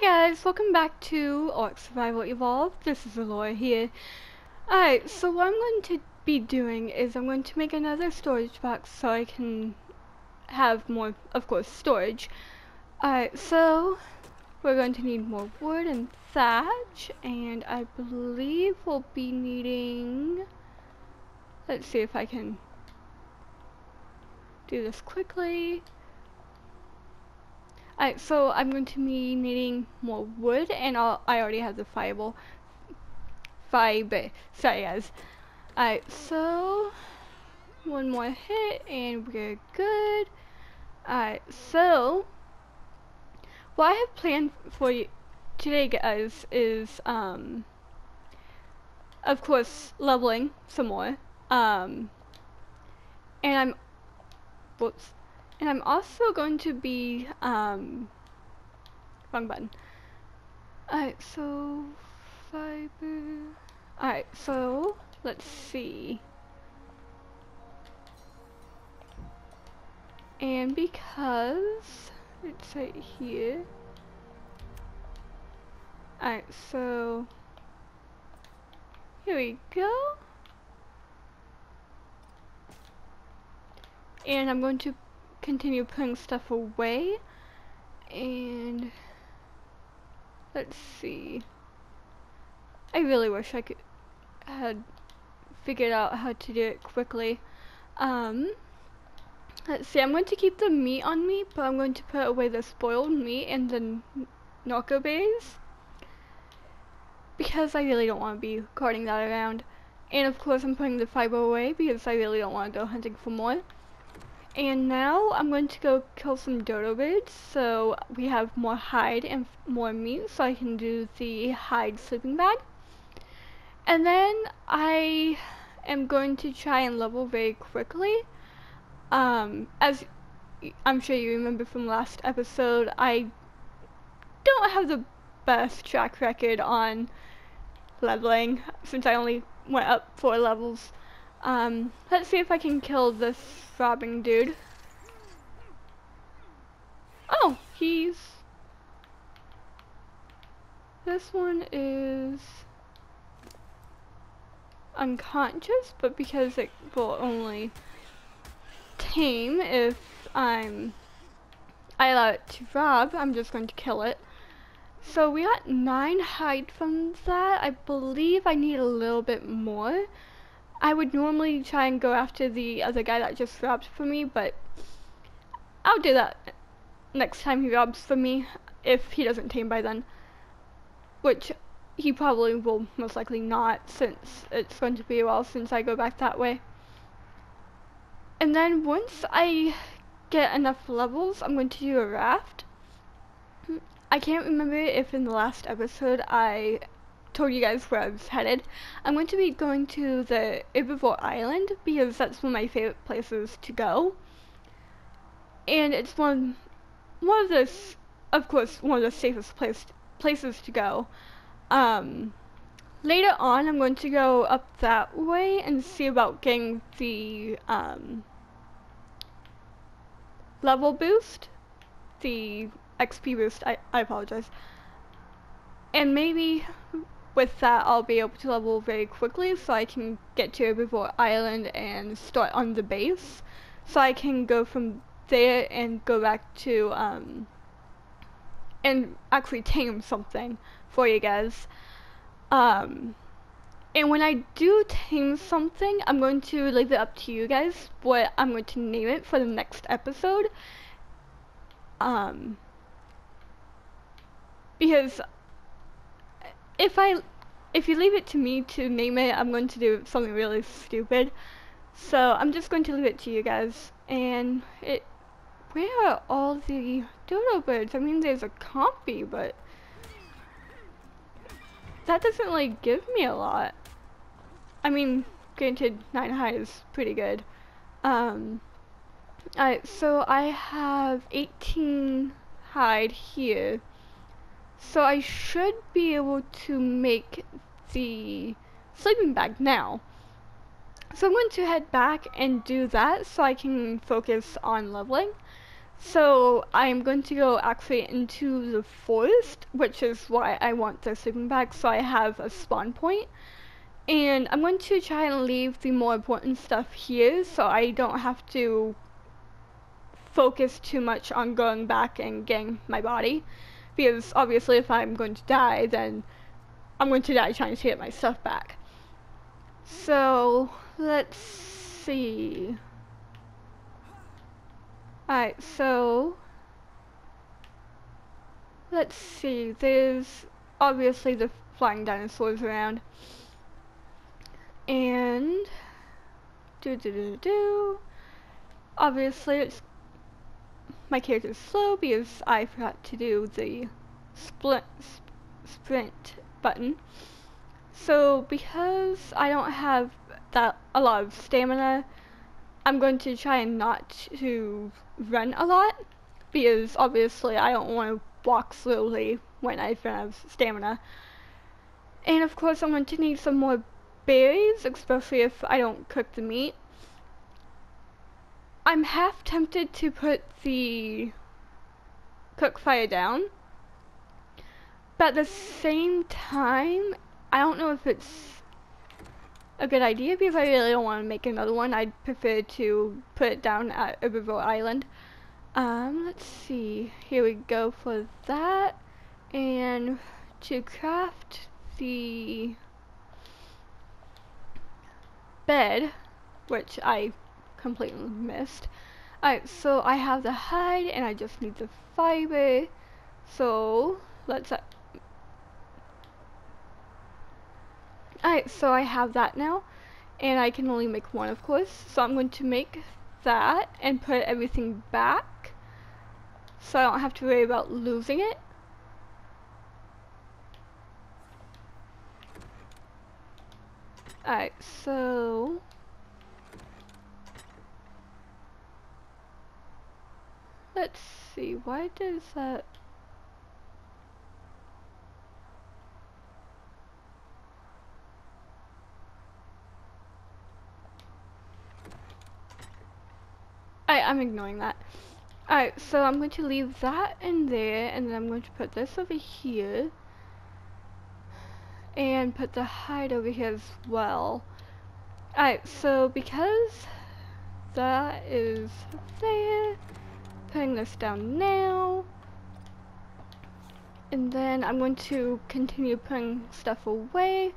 guys, welcome back to Ark Survival Evolved. This is Alora here. Alright, so what I'm going to be doing is I'm going to make another storage box so I can have more, of course, storage. Alright, so we're going to need more wood and thatch, and I believe we'll be needing... Let's see if I can do this quickly. Alright, so I'm going to be needing more wood, and I already have the fiber. Sorry guys. Alright, so one more hit and we're good. Alright, so what I have planned for you today, guys, is of course leveling some more. And I'm also going to be wrong button. Alright, so fiber. Alright, so let's see. And because it's right here. Alright, so here we go. And I'm going to continue putting stuff away, and let's see. I really wish I had figured out how to do it quickly. Let's see, I'm going to keep the meat on me, but I'm going to put away the spoiled meat and the narco berries, because I really don't want to be carting that around. And of course I'm putting the fiber away because I really don't want to go hunting for more. And now I'm going to go kill some dodo birds so we have more hide and more meat, so I can do the hide sleeping bag. And then I am going to try and level very quickly. As I'm sure you remember from last episode, I don't have the best track record on leveling since I only went up 4 levels. Let's see if I can kill this robbing dude. Oh, this one is unconscious, but because it will only tame if I allow it to rob, I'm just going to kill it. So we got 9 hide from that. I believe I need a little bit more. I would normally try and go after the other guy that just robbed for me, but I'll do that next time he robs for me, if he doesn't tame by then. Which he probably will most likely not, since it's going to be a while since I go back that way. And then once I get enough levels, I'm going to do a raft. I can't remember if in the last episode I told you guys where I was headed. I'm going to be going to the Herbivore Island because that's one of my favorite places to go, and it's one of the, of course, one of the safest places to go. Later on, I'm going to go up that way and see about getting the level boost, the XP boost. I apologize, and maybe with that, I'll be able to level very quickly so I can get to Herbivore Island and start on the base. So I can go from there and go back to, and actually tame something for you guys. And when I do tame something, I'm going to leave it up to you guys what I'm going to name it for the next episode. Because if you leave it to me to name it, I'm going to do something really stupid. So I'm just going to leave it to you guys. And where are all the dodo birds? I mean, there's a compy, but that doesn't really give me a lot. I mean, granted, 9 hide is pretty good. Alright, so I have 18 hide here. So I should be able to make the sleeping bag now. So I'm going to head back and do that so I can focus on leveling. So I'm going to go actually into the forest, which is why I want the sleeping bag, so I have a spawn point. And I'm going to try and leave the more important stuff here so I don't have to focus too much on going back and getting my body. Because obviously if I'm going to die, then I'm going to die trying to get my stuff back. So, let's see. Alright, so let's see. There's obviously the flying dinosaurs around. And obviously it's my character's slow because I forgot to do the sprint button. So because I don't have a lot of stamina, I'm going to try and not to run a lot because obviously I don't want to walk slowly when I don't have stamina. And of course I'm going to need some more berries, especially if I don't cook the meat. I'm half tempted to put the cook fire down, but at the same time, I don't know if it's a good idea because I really don't want to make another one. I'd prefer to put it down at River Island. Let's see. Here we go for that. And to craft the bed, which I completely missed. Alright, so I have the hide and I just need the fiber. So let's alright, so I have that now, and I can only make one, of course. So I'm going to make that and put everything back so I don't have to worry about losing it. Alright, so let's see, why does that... I'm ignoring that. Alright, so I'm going to leave that in there, and then I'm going to put this over here, and put the hide over here as well. Alright, so because that is there, putting this down now, and then I'm going to continue putting stuff away.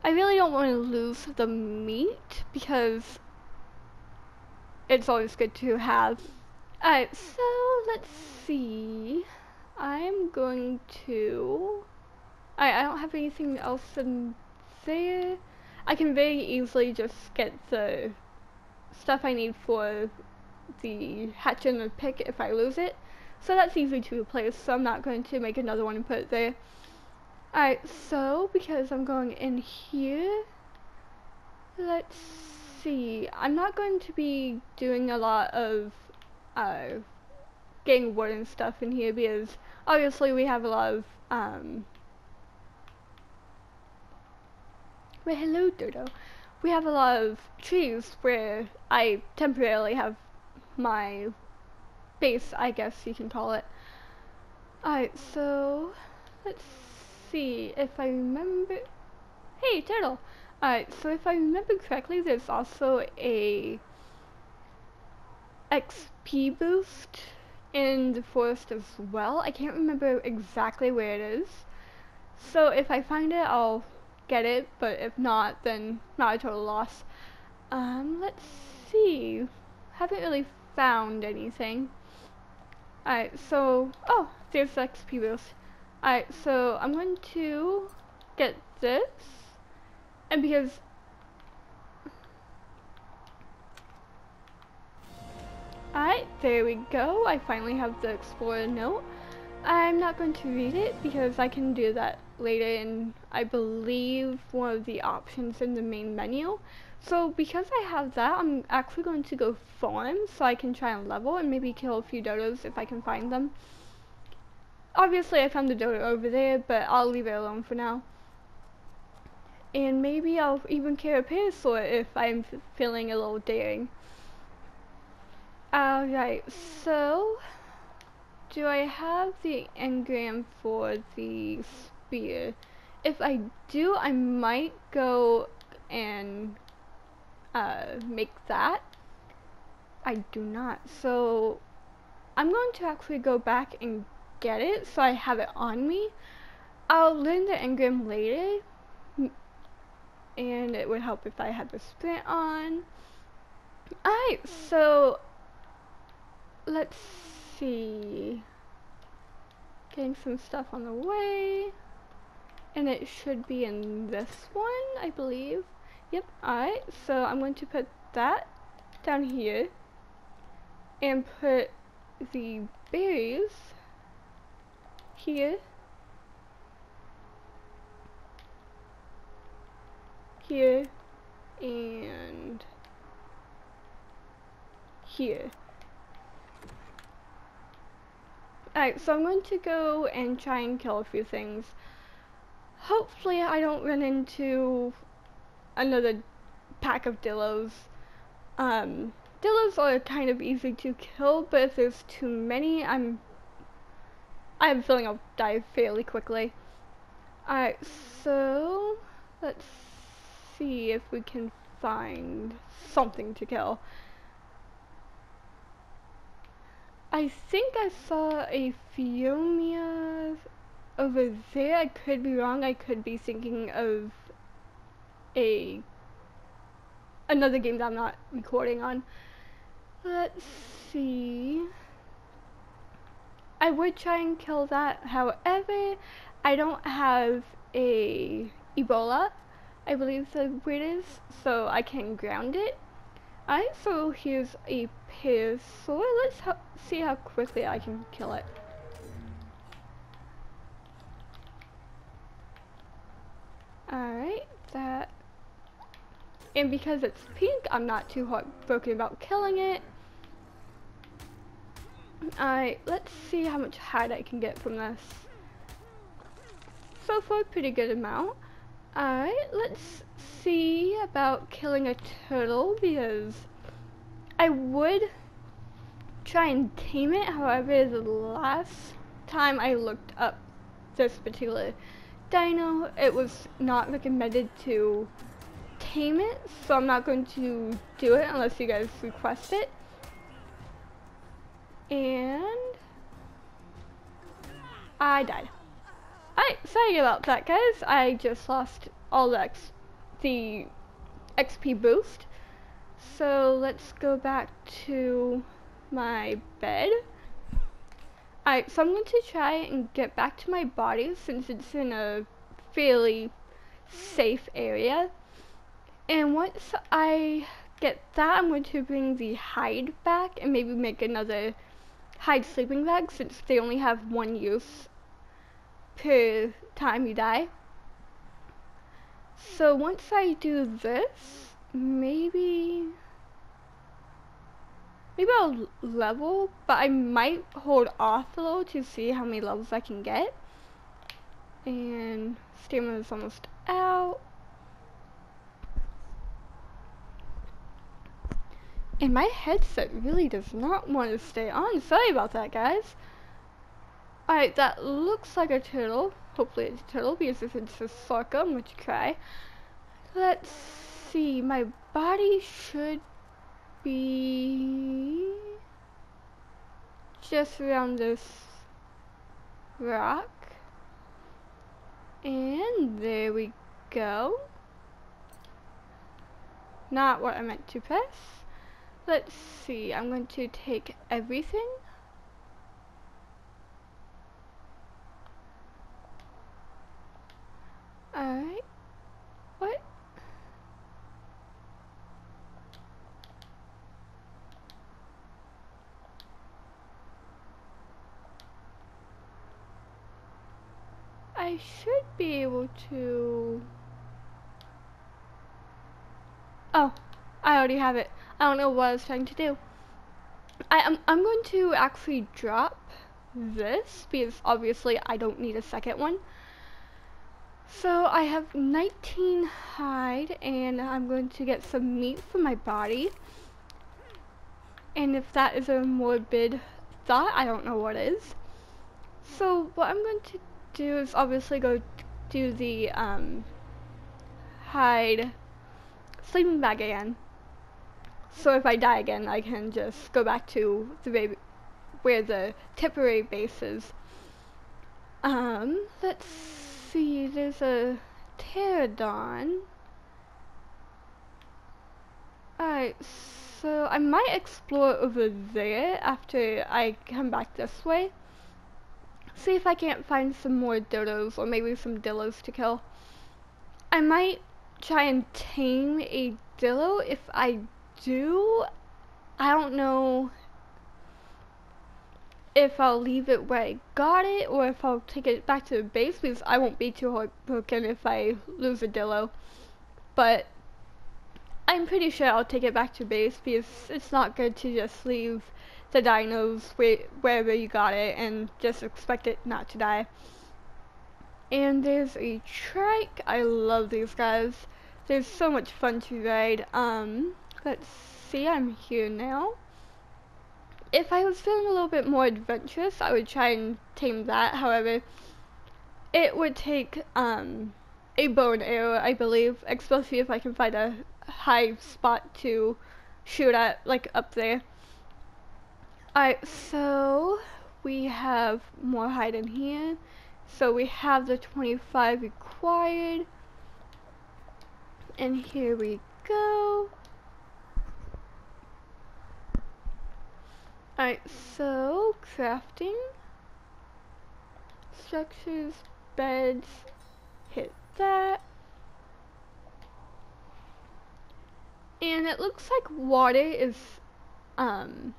I really don't want to lose the meat because it's always good to have. Alright, so let's see. I'm going to... I don't have anything else in there. I can very easily just get the stuff I need for the hatch and the pick if I lose it. So that's easy to replace, so I'm not going to make another one and put it there. Alright, so because I'm going in here, let's see. I'm not going to be doing a lot of getting wood and stuff in here because obviously we have a lot of well, hello Dodo. We have a lot of trees where I temporarily have my base, I guess you can call it. Alright, so let's see if I remember. Hey, turtle! Alright, so if I remember correctly, there's also a XP boost in the forest as well. I can't remember exactly where it is. So if I find it, I'll get it, but if not, then not a total loss. Let's see. Haven't really found anything. Alright, so, oh, there's the XP boost. Alright, so I'm going to get this, and because alright, there we go. I finally have the Explorer note. I'm not going to read it because I can do that later in, I believe, one of the options in the main menu. So because I have that, I'm actually going to go farm so I can try and level and maybe kill a few dodos if I can find them. Obviously I found the dodo over there, but I'll leave it alone for now. And maybe I'll even carry a parasaur if I'm feeling a little daring. Alright, so do I have the engram for the spear? If I do, I might go and make that. I do not, so I'm going to actually go back and get it so I have it on me. I'll learn the engram later, and it would help if I had the sprint on. Alright, so let's see. Getting some stuff on the way. And it should be in this one, I believe. Yep, alright, so I'm going to put that down here. And put the berries here. Here. And here. Alright, so I'm going to go and try and kill a few things. Hopefully I don't run into another pack of dillos. Dillos are kind of easy to kill, but if there's too many, I have a feeling I'll die fairly quickly. Alright, so let's see if we can find something to kill. I think I saw a Phiomia over there. I could be wrong. I could be thinking of another game that I'm not recording on. Let's see. I would try and kill that. However, I don't have a Ebola, I believe the word is, so I can ground it. Alright, so here's a pear sword. Let's see how quickly I can kill it. Alright, that. And because it's pink, I'm not too heartbroken about killing it. Alright, let's see how much hide I can get from this. So far, pretty good amount. Alright, let's see about killing a turtle, because I would try and tame it. However, the last time I looked up this particular dino, it was not recommended to tame it, so I'm not going to do it unless you guys request it. And I died. Alright, sorry about that, guys. I just lost all the XP boost. So let's go back to my bed. Alright, so I'm going to try and get back to my body since it's in a fairly safe area. And once I get that, I'm going to bring the hide back and maybe make another hide sleeping bag since they only have one use per time you die. So once I do this, maybe I'll level, but I might hold off a little to see how many levels I can get. And stamina is almost out. And my headset really does not want to stay on. Sorry about that, guys. Alright, that looks like a turtle. Hopefully it's a turtle, because if it's a sorka, I'm going to cry. Let's see. My body should be just around this rock. And there we go. Not what I meant to press. Let's see, I'm going to take everything. Alright. What? I should be able to... Oh, I already have it. I don't know what I was trying to do. I'm going to actually drop this because obviously I don't need a second one. So I have 19 hide and I'm going to get some meat for my body. And if that is a morbid that. I don't know what it is. So what I'm going to do is obviously go do the hide sleeping bag again. So if I die again, I can just go back to the where the temporary base is. Let's see, there's a pterodon. Alright, so I might explore over there after I come back this way. See if I can't find some more dodos or maybe some dillos to kill. I might try and tame a dillo. If I do, I don't know if I'll leave it where I got it or if I'll take it back to the base, because I won't be too heartbroken if I lose a dillo. But I'm pretty sure I'll take it back to base, because it's not good to just leave the dinos wherever you got it and just expect it not to die. And there's a trike. I love these guys. They're so much fun to ride. Let's see, I'm here now. If I was feeling a little bit more adventurous, I would try and tame that. However, it would take a bow and arrow, I believe, especially if I can find a high spot to shoot at, like up there. Alright, so we have more hide in here. So we have the 25 required. And here we go. Alright, so crafting. Structures, beds, hit that. And it looks like water is down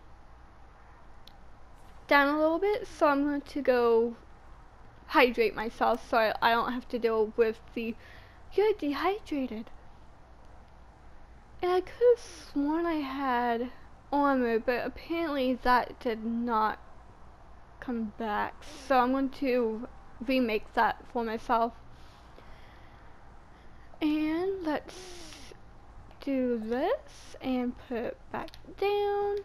a little bit, so I'm going to go hydrate myself so I don't have to deal with the you're dehydrated. And I could have sworn I had armor, but apparently that did not come back, so I'm going to remake that for myself. And let's do this and put it back down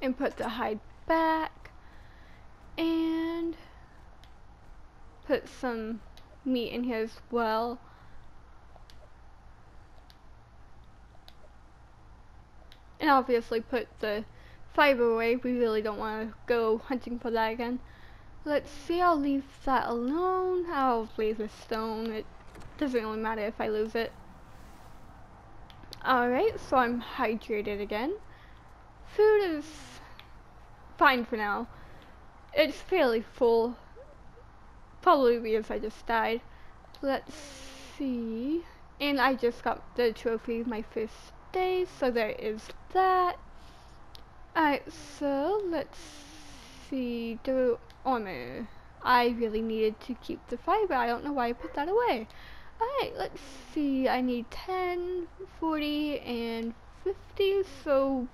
and put the hide back and put some meat in here as well. And obviously put the fiber away. We really don't want to go hunting for that again. Let's see, I'll leave that alone. I'll leave the stone. It doesn't really matter if I lose it. Alright, so I'm hydrated again. Food is fine for now. It's fairly full. Probably because I just died. Let's see. And I just got the trophy my first day, so there is that. Alright, so let's see. Do armor. I really needed to keep the fiber. I don't know why I put that away. Alright, let's see. I need 10, 40, and 50, so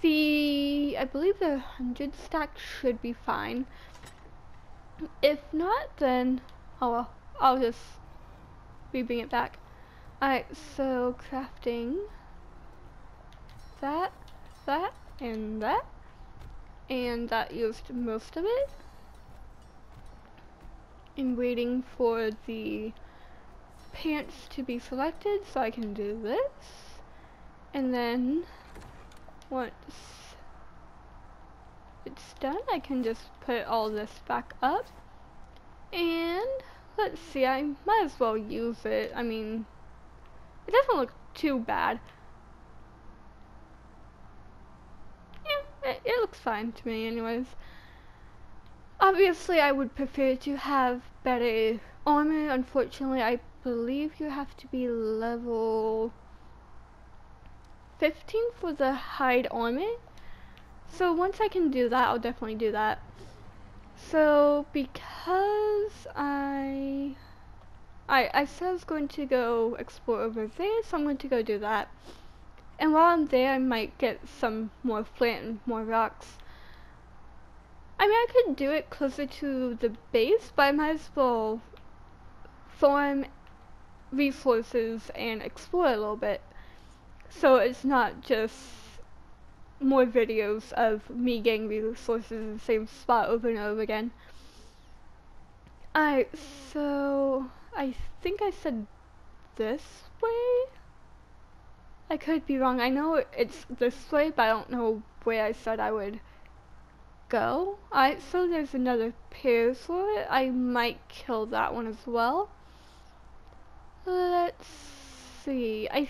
I believe the 100 stack should be fine. If not, then I'll just bring it back. Alright, so crafting that, and that. And that used most of it. And waiting for the pants to be selected so I can do this. And then once it's done, I can just put all this back up. And let's see, I might as well use it. I mean, it doesn't look too bad. Yeah, it looks fine to me anyways. Obviously, I would prefer to have better armor. Unfortunately, I believe you have to be level 15 for the hide armor. So once I can do that, I'll definitely do that. So because I said I was going to go explore over there, so I'm going to go do that. And while I'm there, I might get some more flint and more rocks. I mean, I could do it closer to the base, but I might as well farm resources and explore a little bit. So it's not just more videos of me getting resources in the same spot over and over again. Alright, so I think I said this way? I could be wrong. I know it's this way, but I don't know where I said I would go. Alright, so there's another Parasaur. I might kill that one as well. Let's see. I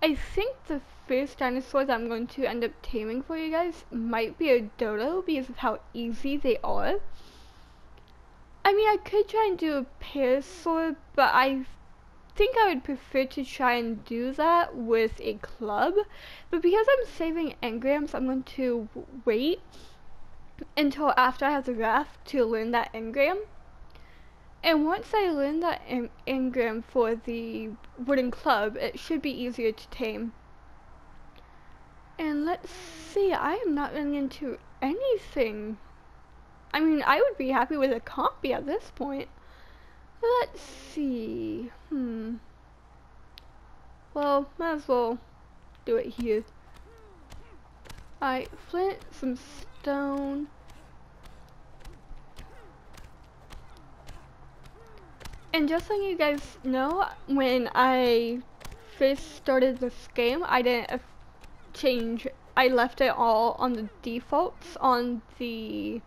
think the first dinosaur that I'm going to end up taming for you guys might be a dodo because of how easy they are. I mean, I could try and do a Parasaur, but I think I would prefer to try and do that with a club. But because I'm saving engrams, I'm going to wait until after I have the raft to learn that engram. And once I learn that engram for the wooden club, it should be easier to tame. And let's see, I am not running into anything. I mean, I would be happy with a compy at this point. Let's see. Well, might as well do it here. Alright, flint, some stone. And just so you guys know, when I first started this game, I didn't change. I left it all on the defaults on the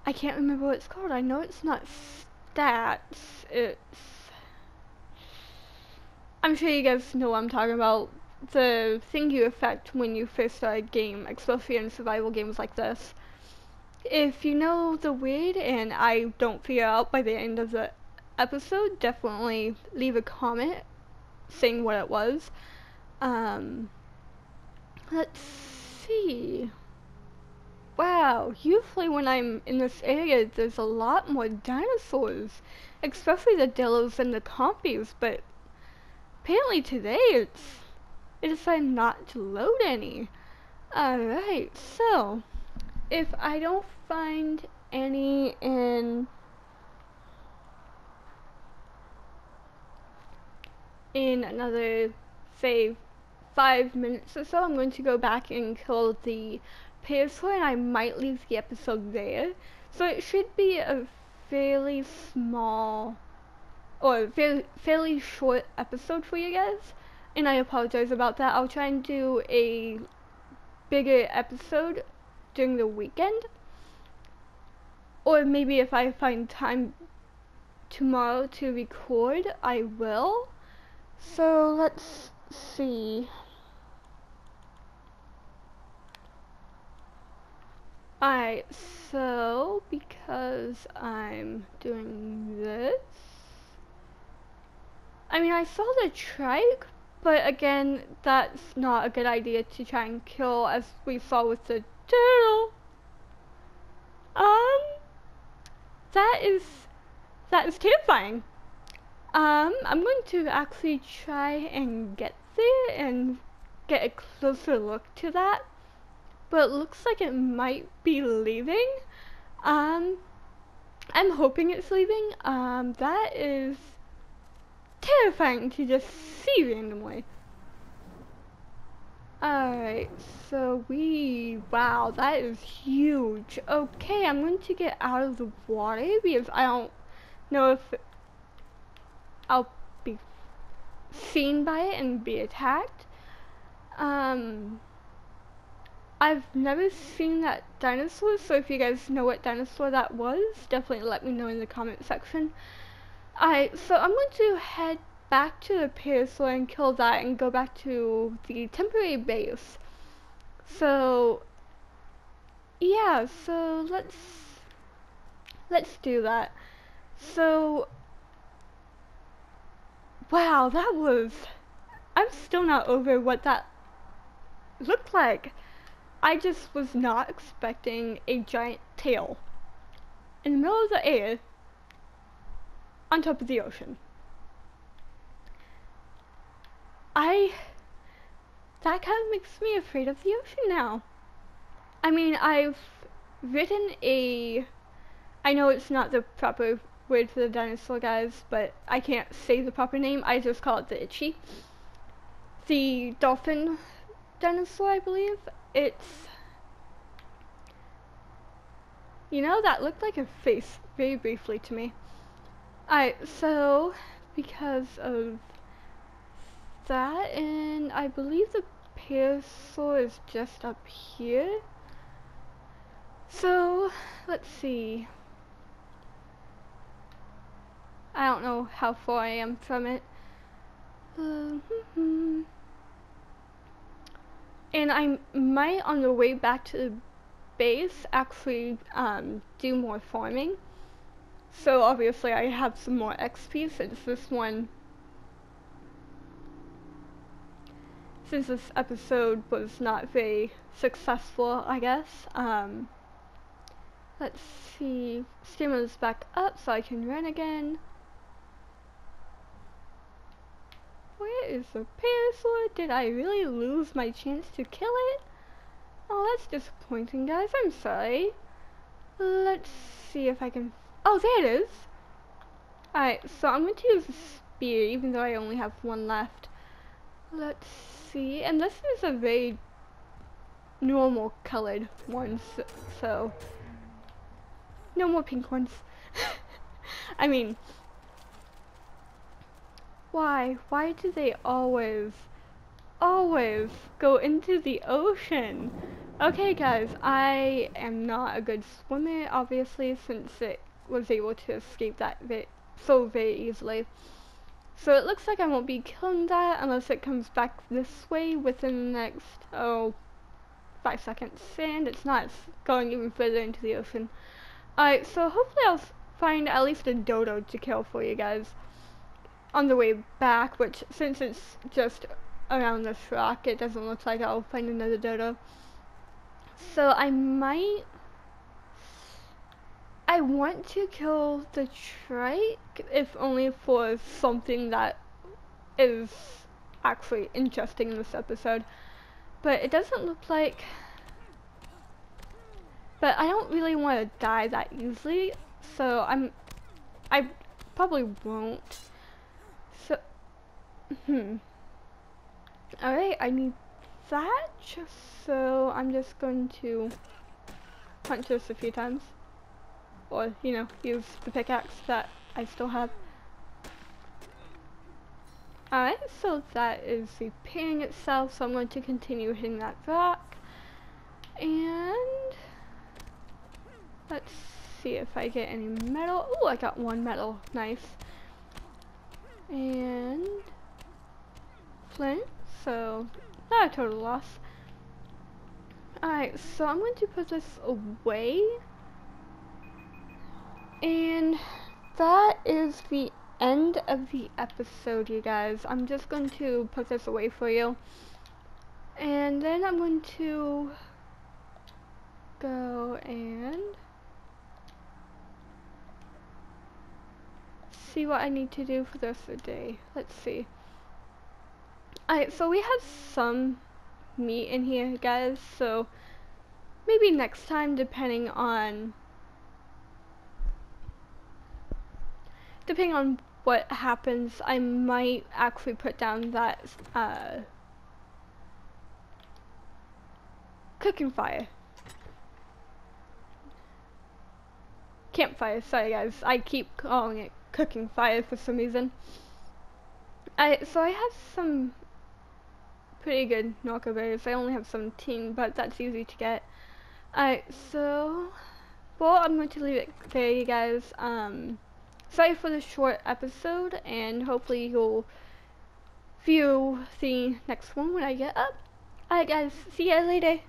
I can't remember what it's called. I know it's not stats. I'm sure you guys know what I'm talking about. The thing you affect when you first start a game, especially in survival games like this. If you know the word and I don't figure out by the end of the episode, definitely leave a comment saying what it was. Let's see. Wow, usually when I'm in this area, there's a lot more dinosaurs, especially the dillos and the compies, but apparently today it decided not to load any. Alright, so if I don't find any in another, say, 5 minutes or so, I'm going to go back and kill the Parasaur, and I might leave the episode there. So it should be a fairly small, or fairly short episode for you guys, and I apologize about that. I'll try and do a bigger episode during the weekend, or maybe if I find time tomorrow to record, I will. So let's see. Alright, so because I'm doing this, I mean, I saw the trike, but again, that's not a good idea to try and kill, as we saw with the turtle. That is terrifying. I'm going to actually try and get there and get a closer look to that. But it looks like it might be leaving. I'm hoping it's leaving. That is terrifying to just see randomly. Alright, so wow, that is huge. Okay, I'm going to get out of the water because I don't know if I'll be seen by it and be attacked. I've never seen that dinosaur, so if you guys know what dinosaur that was, definitely let me know in the comment section. Alright, so I'm going to head back to the Parasaur and kill that and go back to the temporary base. So yeah, so let's do that. So wow, I'm still not over what that looked like. I just was not expecting a giant tail in the middle of the air on top of the ocean. That kind of makes me afraid of the ocean now. I mean, I've written I know it's not the proper word for the dinosaur, guys, but I can't say the proper name. I just call it the Itchy. the dolphin dinosaur, I believe. It's, you know, that looked like a face very briefly to me. Alright, so because of that, and I believe the parasaur is just up here. So let's see. I don't know how far I am from it. And I might, on the way back to the base, actually do more farming. So obviously I have some more XP since this episode was not very successful, I guess. Let's see, stamina's back up so I can run again. Where is the parasaur? Did I really lose my chance to kill it? Oh, that's disappointing, guys. I'm sorry. Let's see if I can... Oh, there it is! Alright, so I'm going to use a spear, even though I only have one left. Let's see. And this is a very normal colored one, so... No more pink ones. I mean... Why? Why do they always go into the ocean? Okay guys, I am not a good swimmer, obviously, since it was able to escape that so very easily. So it looks like I won't be killing that unless it comes back this way within the next, 5 seconds. And it's not, it's going even further into the ocean. Alright, so hopefully I'll find at least a dodo to kill for you guys on the way back, which since it's just around this rock, it doesn't look like I'll find another dodo. So I want to kill the trike, if only for something that is actually interesting in this episode. But it doesn't look like... But I don't really want to die that easily, so I probably won't. So, alright, I need that, so I'm just going to punch this a few times. Or, you know, use the pickaxe that I still have. Alright, so that is repairing itself, so I'm going to continue hitting that rock. And let's see if I get any metal. Oh, I got one metal. Nice. And flint, so not a total loss. Alright, so I'm going to put this away. And that is the end of the episode, you guys. I'm just going to put this away for you. And then I'm going to go and see what I need to do for the rest of the day. Let's see. Alright, so we have some meat in here, guys, so maybe next time, depending on what happens, I might actually put down that cooking fire. Campfire, sorry guys, I keep calling it cooking fire for some reason. So I have some pretty good Norco berries. I only have 17, but that's easy to get. So, well, I'm going to leave it there, you guys. Sorry for the short episode, and hopefully you'll view the next one when I get up. Alright guys, see ya later.